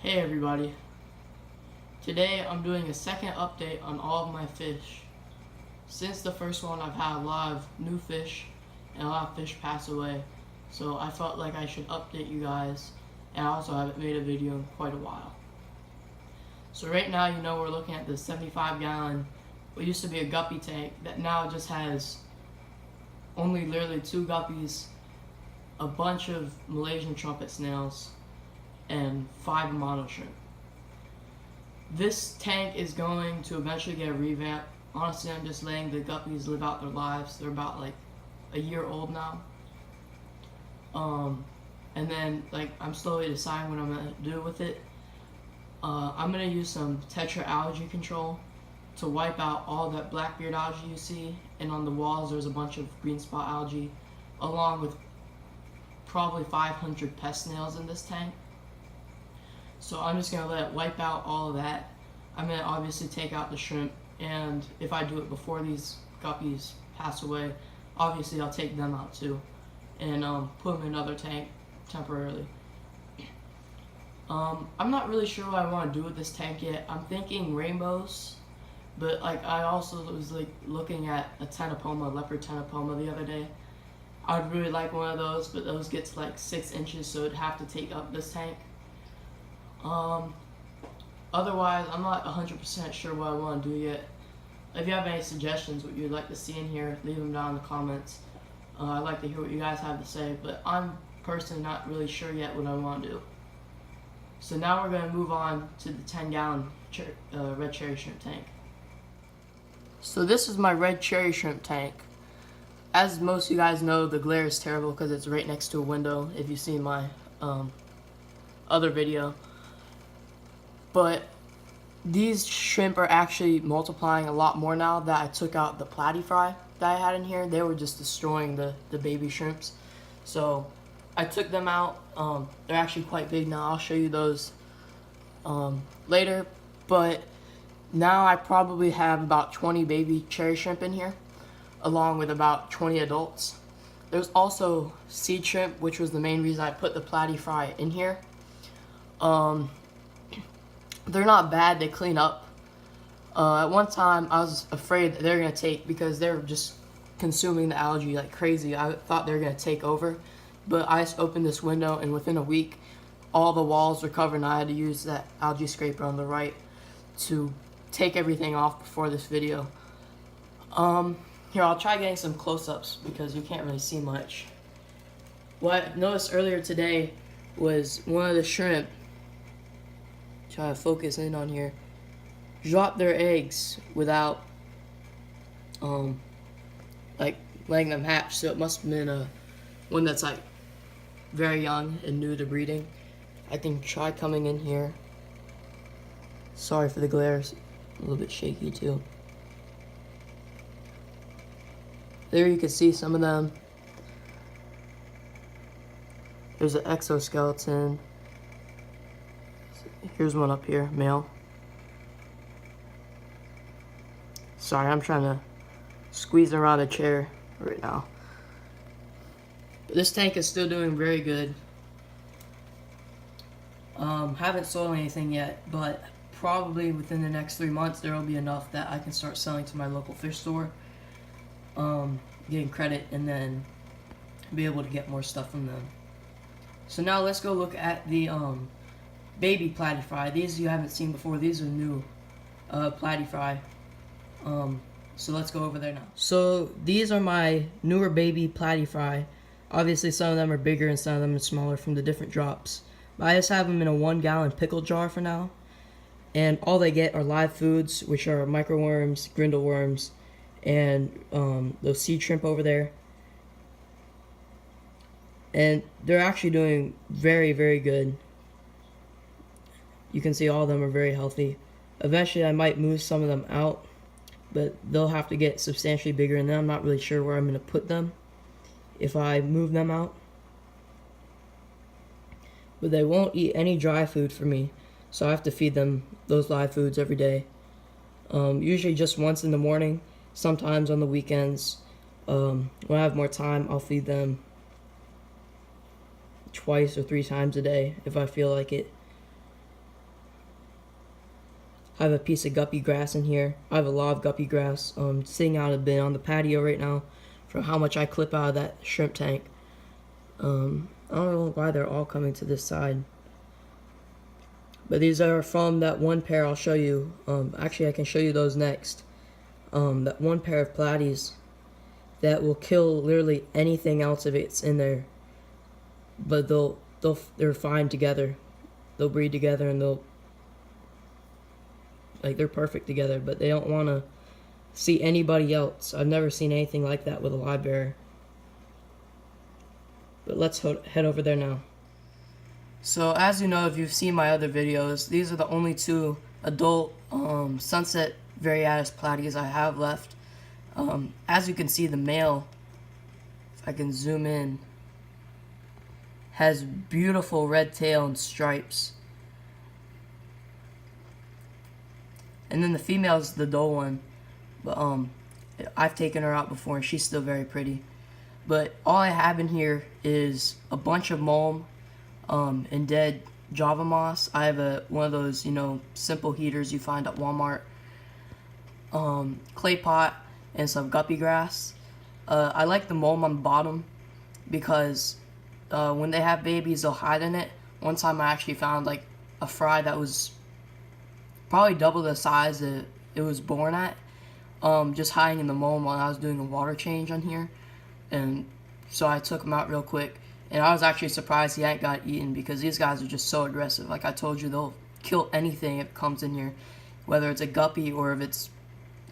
Hey everybody, today I'm doing a second update on all of my fish. Since the first one, I've had a lot of new fish and a lot of fish pass away, so I felt like I should update you guys, and I also haven't made a video in quite a while. So right now, we're looking at the 75-gallon, what used to be a guppy tank that now just has only literally 2 guppies, a bunch of Malaysian trumpet snails, and 5 mono shrimp. This tank is going to eventually get a revamp. Honestly, I'm just letting the guppies live out their lives. They're about like a year old now. And then I'm slowly deciding what I'm gonna do with it. I'm gonna use some Tetra algae control to wipe out all that blackbeard algae you see, and on the walls there's a bunch of green spot algae, along with probably 500 pest snails in this tank. So I'm just going to let it wipe out all of that. I'm going to obviously take out the shrimp, and if I do it before these guppies pass away, obviously I'll take them out too, and put them in another tank temporarily. I'm not really sure what I want to do with this tank yet. I'm thinking rainbows, but I also was looking at a tenopoma, leopard tenopoma the other day. I'd really like one of those, but those get to 6 inches, so it'd have to take up this tank. Otherwise, I'm not 100% sure what I want to do yet. If you have any suggestions, what you'd like to see in here, leave them down in the comments. I'd like to hear what you guys have to say, but I'm personally not really sure yet what I want to do. So now we're going to move on to the 10-gallon red cherry shrimp tank. So this is my red cherry shrimp tank. As most of you guys know, the glare is terrible because it's right next to a window, if you've seen my other video. But these shrimp are actually multiplying a lot more now that I took out the platyfry that I had in here. They were just destroying the baby shrimps. So I took them out. They're actually quite big now. I'll show you those later. But now I probably have about 20 baby cherry shrimp in here, along with about 20 adults. There's also seed shrimp, which was the main reason I put the platyfry in here. They're not bad, they clean up. At one time, I was afraid that they're going to take, because they're just consuming the algae like crazy. I thought they were going to take over, but I just opened this window, and within a week, all the walls were covered, and I had to use that algae scraper on the right to take everything off before this video. Here, I'll try getting some close-ups, because you can't really see much. What I noticed earlier today was one of the shrimp, try to focus in on here, drop their eggs without letting them hatch. So it must have been one that's very young and new to breeding. I can try coming in here. Sorry for the glare, it's a little bit shaky too. There you can see some of them. There's an exoskeleton. Here's one up here, male. Sorry, I'm trying to squeeze around a chair right now. But this tank is still doing very good. Haven't sold anything yet, but probably within the next 3 months there will be enough that I can start selling to my local fish store, getting credit, and then be able to get more stuff from them. So now let's go look at the baby platyfry. These you haven't seen before. These are new platyfry. So let's go over there now. So these are my newer baby platyfry. Obviously some of them are bigger and some of them are smaller from the different drops. But I just have them in a 1-gallon pickle jar for now. And all they get are live foods, which are microworms, grindleworms, and those seed shrimp over there. And they're actually doing very, very good. You can see all of them are very healthy. Eventually I might move some of them out, but they'll have to get substantially bigger, and then I'm not really sure where I'm going to put them if I move them out. But they won't eat any dry food for me, so I have to feed them those live foods every day. Usually just once in the morning, sometimes on the weekends. When I have more time, I'll feed them twice or 3 times a day if I feel like it. I have a piece of guppy grass in here. I have a lot of guppy grass sitting out of bin on the patio right now for how much I clip out of that shrimp tank. I don't know why they're all coming to this side. But these are from that one pair I'll show you. Actually, I can show you those next. That one pair of platies that will kill literally anything else if it's in there. But they're fine together. They'll breed together and they're perfect together. But they don't want to see anybody else. I've never seen anything like that with a live bearer. But let's head over there now. So as you know, if you've seen my other videos, these are the only two adult sunset variatus platies I have left. As you can see, the male, if I can zoom in, has beautiful red tail and stripes. And then the female is the dull one. But I've taken her out before and she's still very pretty. But all I have in here is a bunch of mulm and dead Java moss. I have one of those, simple heaters you find at Walmart. Clay pot and some guppy grass. I like the mulm on the bottom because when they have babies, they'll hide in it. One time I actually found like a fry that was probably double the size that it was born at, just hiding in the mulm while I was doing a water change on here. And so I took him out real quick. And I was actually surprised he hadn't got eaten because these guys are just so aggressive. Like I told you, they'll kill anything if it comes in here. Whether it's a guppy or if it's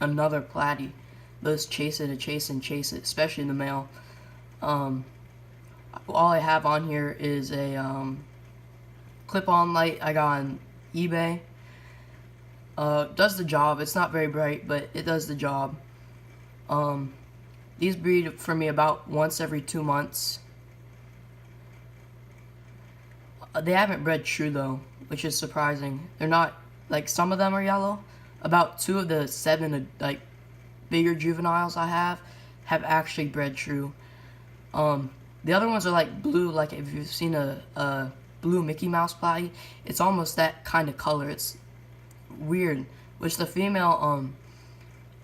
another platy. They'll just chase it and chase it and chase it, especially the male. All I have on here is a clip-on light I got on eBay. Does the job. It's not very bright, but it does the job. These breed for me about once every 2 months. They haven't bred true though, which is surprising. They're not, like, some of them are yellow. About 2 of the 7 like bigger juveniles I have actually bred true. The other ones are like blue, like if you've seen a blue Mickey Mouse platy, it's almost that kind of color. It's weird. Which the female,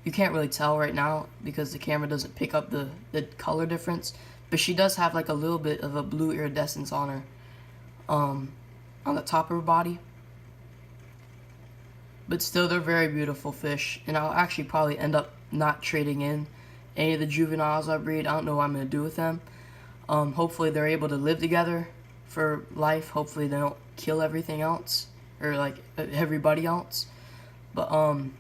you can't really tell right now because the camera doesn't pick up the color difference. But she does have like a little bit of a blue iridescence on her. On the top of her body. But still, they're very beautiful fish, and I'll actually probably end up not trading in any of the juveniles I breed. I don't know what I'm going to do with them. Hopefully they're able to live together for life. Hopefully they don't kill everything else, or like everybody else. But I don't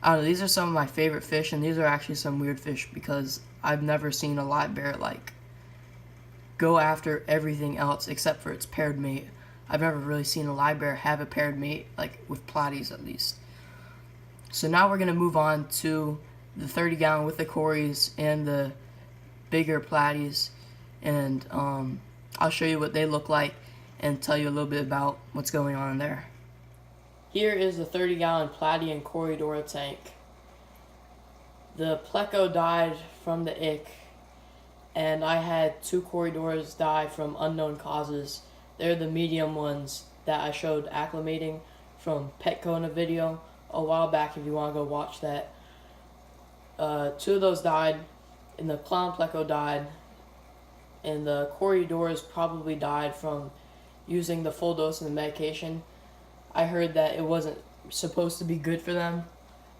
know, these are some of my favorite fish, and these are actually some weird fish because I've never seen a live bear like go after everything else except for its paired mate. I've never really seen a live bear have a paired mate, like with platies at least. So now we're going to move on to the 30 gallon with the cories and the bigger platies. And I'll show you what they look like and tell you a little bit about what's going on in there. Here is the 30 gallon platy and corridor tank. The pleco died from the ick, and I had 2 corridors die from unknown causes. They're the medium ones that I showed acclimating from Petco in a video a while back if you want to go watch that. 2 of those died, and the clown pleco died, and the corridors probably died from using the full dose of the medication. I heard that it wasn't supposed to be good for them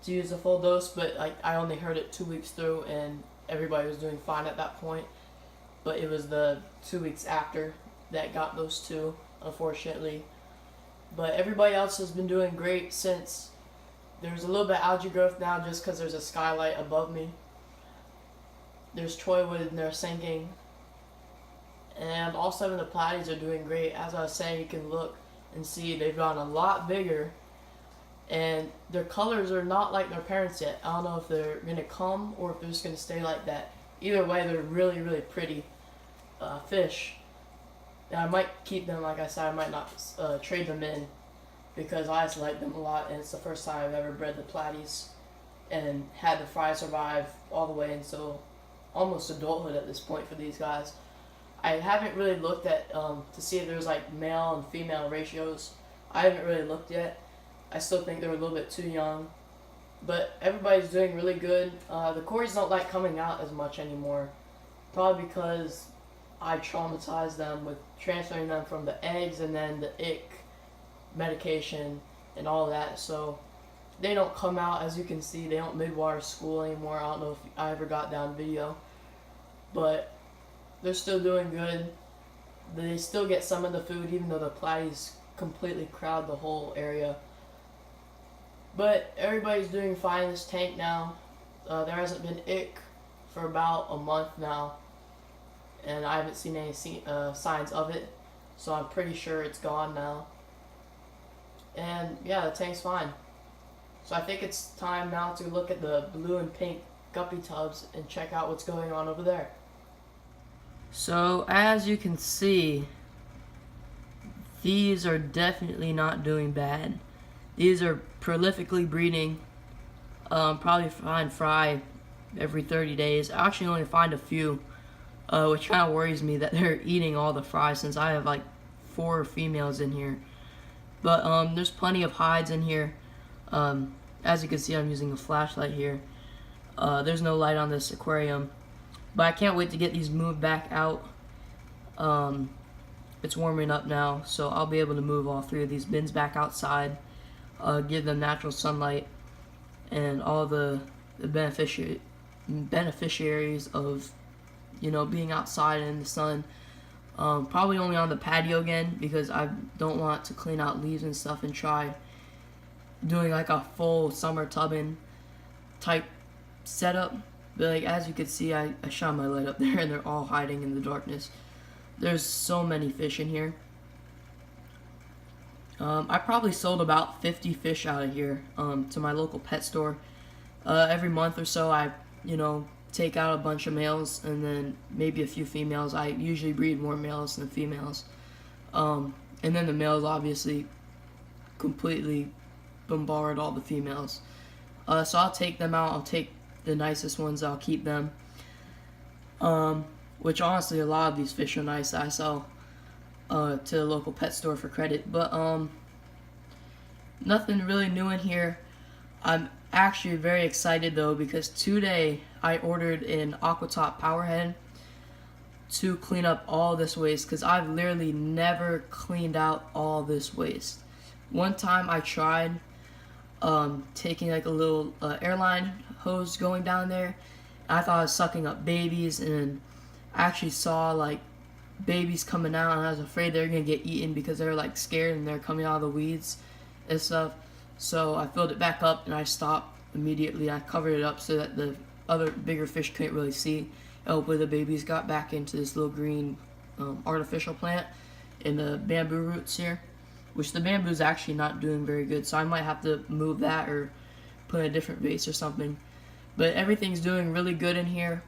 to use the full dose, but I only heard it 2 weeks through, and everybody was doing fine at that point. But it was the 2 weeks after that got those 2, unfortunately. But everybody else has been doing great since. There's a little bit of algae growth now just because there's a skylight above me. There's troywood and they're sinking. And all 7 of the platies are doing great. As I was saying, you can look and see they've gotten a lot bigger. And their colors are not like their parents yet. I don't know if they're going to come or if they're just going to stay like that. Either way, they're really, really pretty fish. And I might keep them, like I said, I might not trade them in because I just like them a lot, and it's the first time I've ever bred the platies and had the fry survive all the way until almost adulthood at this point for these guys. I haven't really looked at to see if there's like male and female ratios. I haven't really looked yet. I still think they're a little bit too young. But everybody's doing really good. The Corys don't like coming out as much anymore. Probably because I traumatized them with transferring them from the eggs and then the ick medication and all that. So they don't come out, as you can see. They don't midwater school anymore. I don't know if I ever got down video. But they're still doing good. They still get some of the food even though the platies completely crowd the whole area. But everybody's doing fine in this tank now. There hasn't been ick for about a month now, and I haven't seen any signs of it, so I'm pretty sure it's gone now. And yeah, the tank's fine. So I think it's time now to look at the blue and pink guppy tubs and check out what's going on over there. So as you can see, these are definitely not doing bad. These are prolifically breeding. Probably find fry every 30 days. I actually only find a few, which kind of worries me that they're eating all the fry since I have like 4 females in here. But there's plenty of hides in here. As you can see, I'm using a flashlight here. There's no light on this aquarium, but I can't wait to get these moved back out. It's warming up now, so I'll be able to move all 3 of these bins back outside. Give them natural sunlight, and all the beneficiaries of, you know, being outside in the sun. Probably only on the patio again, because I don't want to clean out leaves and stuff and try doing like a full summer tubbing type setup. But like, as you can see, I shine my light up there and they're all hiding in the darkness. There's so many fish in here. I probably sold about 50 fish out of here to my local pet store. Every month or so, I, you know, take out a bunch of males and then maybe a few females. I usually breed more males than females. And then the males obviously completely bombard all the females. So I'll take them out. I'll take the nicest ones. I'll keep them. Which honestly, a lot of these fish are nice. I sell to the local pet store for credit, but nothing really new in here. I'm actually very excited though, because today I ordered an Aquatop power head to clean up all this waste, because I've literally never cleaned out all this waste. One time I tried taking like a little airline hose going down there. I thought I was sucking up babies, and I actually saw like babies coming out, and I was afraid they were gonna get eaten because they were like scared and they're coming out of the weeds and stuff. So I filled it back up and I stopped immediately. I covered it up so that the other bigger fish couldn't really see. And hopefully the babies got back into this little green artificial plant in the bamboo roots here, which the bamboo is actually not doing very good, so I might have to move that or put in a different vase or something. But everything's doing really good in here.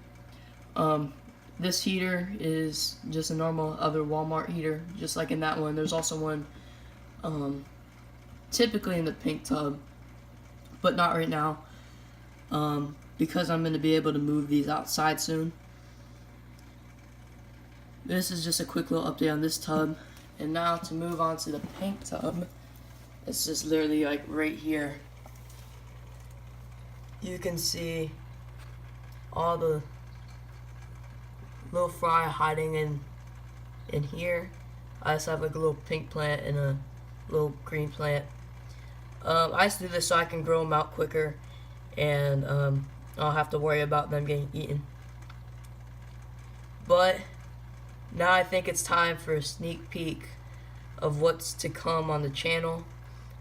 This heater is just a normal other Walmart heater, just like in that one. There's also one typically in the pink tub, but not right now, because I'm going to be able to move these outside soon. This is just a quick little update on this tub. And now to move on to the pink tub. It's just literally like right here. You can see all the little fry hiding in here. I just have like a little pink plant and a little green plant. I just do this so I can grow them out quicker, and I don't have to worry about them getting eaten. But now I think it's time for a sneak peek of what's to come on the channel,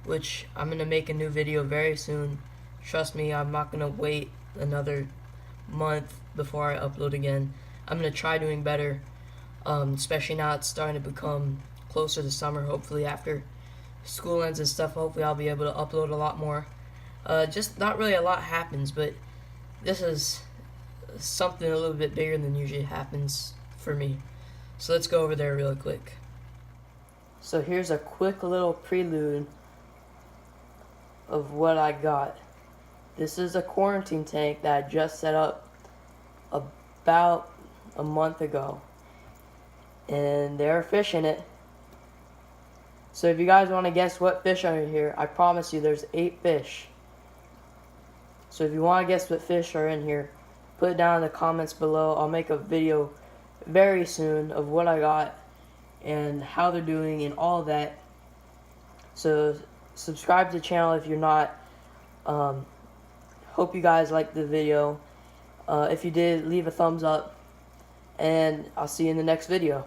which I'm going to make a new video very soon. Trust me, I'm not going to wait another month before I upload again. I'm going to try doing better, especially now it's starting to become closer to summer. Hopefully after school ends and stuff, hopefully I'll be able to upload a lot more. Just not really a lot happens, but this is something a little bit bigger than usually happens for me. So let's go over there really quick. So here's a quick little prelude of what I got. This is a quarantine tank that I just set up about a month ago, and there are fish in it. So if you guys want to guess what fish are in here, I promise you there's 8 fish. So if you want to guess what fish are in here, put it down in the comments below. I'll make a video very soon of what I got and how they're doing and all of that. So subscribe to the channel if you're not. Hope you guys liked the video. If you did, leave a thumbs up, and I'll see you in the next video.